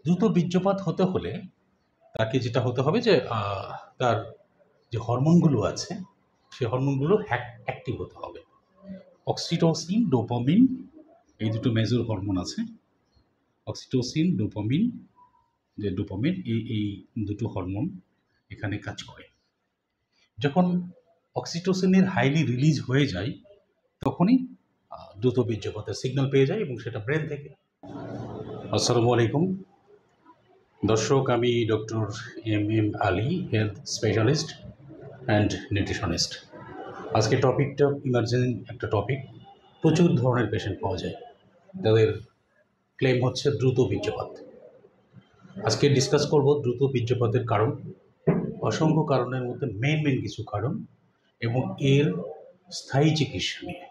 দ্রুত বীর্যপাত হতে হলে তাকে যেটা হতে হবে যে তার যে হরমোনগুলো আছে সেই হরমোনগুলো অ্যাক্টিভ হতে হবে। অক্সিটোসিন, ডোপামিন, এই দুটো মেজর হরমোন আছে। অক্সিটোসিন, ডোপামিন, যে ডোপামিন এই দুটো হরমোন এখানে কাজ করে। যখন অক্সিটোসিনের হাইলি রিলিজ হয়ে যায় তখনই দ্রুত বীর্যপাতের সিগন্যাল পেয়ে যায় এবং সেটা ব্রেন থেকে। আসসালামু আলাইকুম দর্শক, আমি doctor M Ali, health specialist and nutritionist. আজকে টপিকটা ইমার্জেন্সি একটা টপিক। প্রচুর ধরনের পেশেন্ট পাওয়া যায় যাদের ক্লেম হচ্ছে দ্রুত বীর্যপাত। আজকে ডিসকাস করব দ্রুত বীর্যপাতের কারণ, অসংখ্য কারণের মধ্যে মেন কিছু কারণ এবং এর স্থায়ী চিকিৎসা নিয়ে।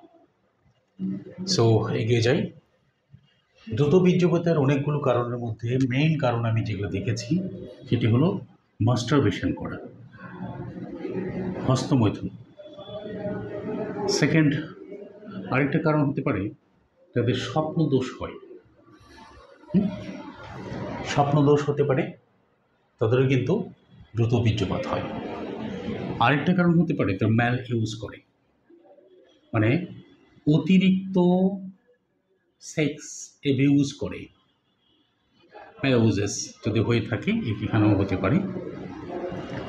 সো এগিয়ে যাই। দ্রুত বীর্যপাতের অনেকগুলো কারণের মধ্যে মেইন কারণ আমি যেগুলো দেখেছি সেটি হলো মাস্টারবেশন করা, হস্তমৈথুন। সেকেন্ড, আরেকটা কারণ হতে পারে যাদের স্বপ্নদোষ হয়, স্বপ্নদোষ হতে পারে, তাদেরও কিন্তু দ্রুত বীর্যপাত হয়। আরেকটা কারণ হতে পারে তারা ম্যাল ইউজ করে, মানে অতিরিক্ত সেক্স এবিউজ করে, ম্যাল ইউজেস যদি হয়ে থাকে এখানেও হতে পারে।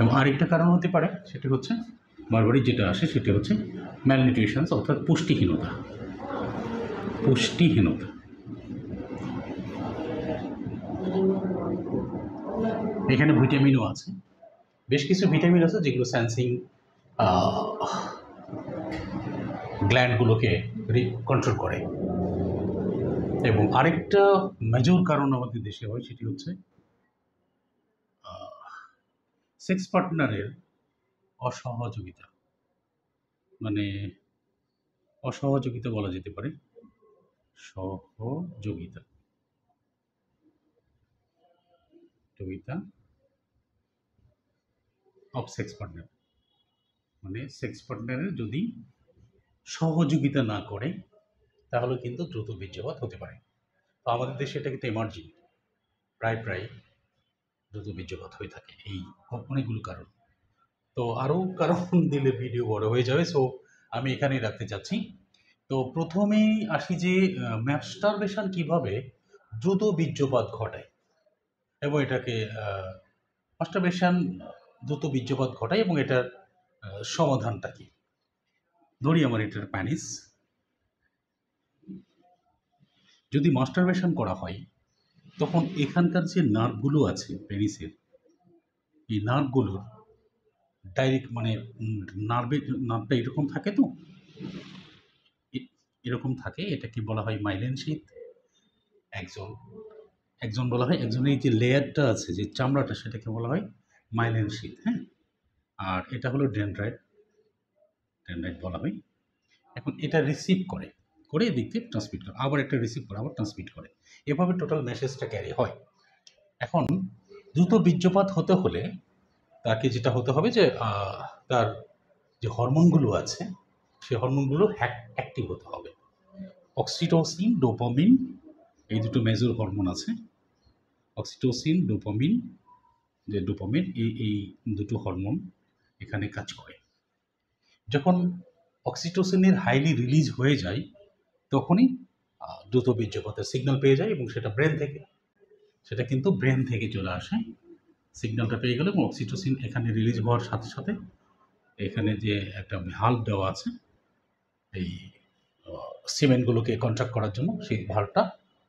এবং আরেকটা কারণ হতে পারে সেটা হচ্ছে বারবারই যেটা আসে সেটা হচ্ছে ম্যালনিউট্রিশনস, অর্থাৎ পুষ্টিহীনতা। এখানে ভিটামিনও আছে, বেশ কিছু ভিটামিন আছে যেগুলো সেন্সিং গ্ল্যান্ডগুলোকে কন্ট্রোল করে। এবং আরেকটা মেজর কারণ আমাদের দেশে হয় সেটি হচ্ছে সেক্স পার্টনারের অসহযোগিতা, মানে অসহযোগিতা বলা যেতে পারে, সহযোগিতা অফ সেক্স পার্টনার, মানে সেক্স পার্টনারের যদি সহযোগিতা না করে তাহলে কিন্তু দ্রুত বীর্যপাত হতে পারে। তো আমাদের দেশে এটা কিন্তু এমার্জিং, প্রায় দ্রুত বীর্যপাত হয়ে থাকে এই অনেকগুলো কারণ। তো আরও কারণ দিলে ভিডিও বড় হয়ে যাবে, সো আমি এখানেই রাখতে চাচ্ছি। তো প্রথমেই আসি যে ম্যাস্টারবেশন কিভাবে দ্রুত বীর্যপাত ঘটায় এবং এটাকে মাস্টারবেশন দ্রুত বীর্যপাত ঘটায় এবং এটার সমাধানটা কি। ধরি আমার এটার প্যানিস। যদি মাস্টারবেশন করা হয় তখন এখানকার যে নার্ভগুলো আছে পেনিসের, এই নার্ভগুলোর ডাইরেক্ট মানে নার্ভটা এরকম থাকে, তো এরকম থাকে, এটাকে বলা হয় মাইলিন শীথ। একজন বলা হয়, একজনের যে লেয়ারটা আছে, যে চামড়াটা, সেটাকে বলা হয় মাইলিন শীথ। হ্যাঁ, আর এটা হলো ডেনড্রাইট বলা হয়। এখন এটা রিসিভ করে এদিক থেকে ট্রান্সমিট করে, আবার একটা রিসিভ করে, আবার ট্রান্সমিট করে, এভাবে টোটাল মেসেজটা ক্যারি হয়। এখন দ্রুত বীর্যপাত হতে হলে তাকে যেটা হতে হবে যে তার যে হরমোনগুলো আছে সেই হরমোনগুলো অ্যাক্টিভ হতে হবে। অক্সিটোসিন, ডোপামিন, এই দুটো মেজর হরমোন আছে। অক্সিটোসিন, ডোপামিন, যে ডোপামিন এই দুটো হরমোন এখানে কাজ করে। যখন অক্সিটোসিনের হাইলি রিলিজ হয়ে যায় তখনই দ্রুত বীর্যপাতের সিগন্যাল পেয়ে যায় এবং সেটা ব্রেন থেকে, সেটা কিন্তু ব্রেন থেকে চলে আসে। সিগন্যালটা পেয়ে গেলে এবং অক্সিটোসিন এখানে রিলিজ হওয়ার সাথে সাথে এখানে যে একটা ভাল্ব দেওয়া আছে এই সিমেন্টগুলোকে কন্ট্রাক্ট করার জন্য, সেই ভাল্বটা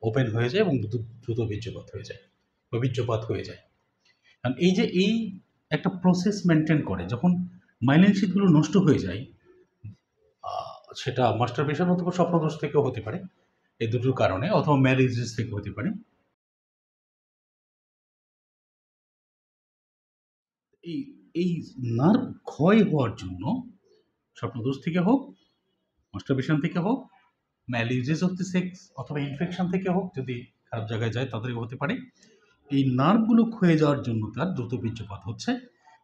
ওপেন হয়ে যায় এবং দ্রুত বীর্যপাত হয়ে যায় বা বীর্যপাত হয়ে যায়। কারণ এই যে এই একটা প্রসেস মেনটেন করে, যখন মাইলিন শীথগুলো নষ্ট হয়ে যায়, সেটা মাস্টারবেশন অথবা স্বপ্নদোষ থেকেও হতে পারে, এই দুটোর কারণে, অথবা ম্যারেজেস থেকে হতে পারে। এই নার্ভ ক্ষয় হওয়ার জন্য, স্বপ্নদোষ থেকে হোক, মাস্টারবেশন থেকে হোক, ম্যালিউজেস অফ দ্য সেক্স অথবা ইনফেকশন থেকে হোক, যদি খারাপ জায়গায় যায় তাদেরও হতে পারে, এই নার্ভগুলো ক্ষয়ে যাওয়ার জন্য তার দ্রুত বীর্যপাত হচ্ছে।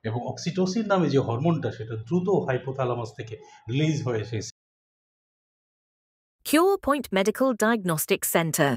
এবং অক্সিটোসিন নামে যে হরমোনটা, সেটা দ্রুত হাইপোথ্যালামাস থেকে রিলিজ হয়ে সেই Cure Point Medical Diagnostic Center.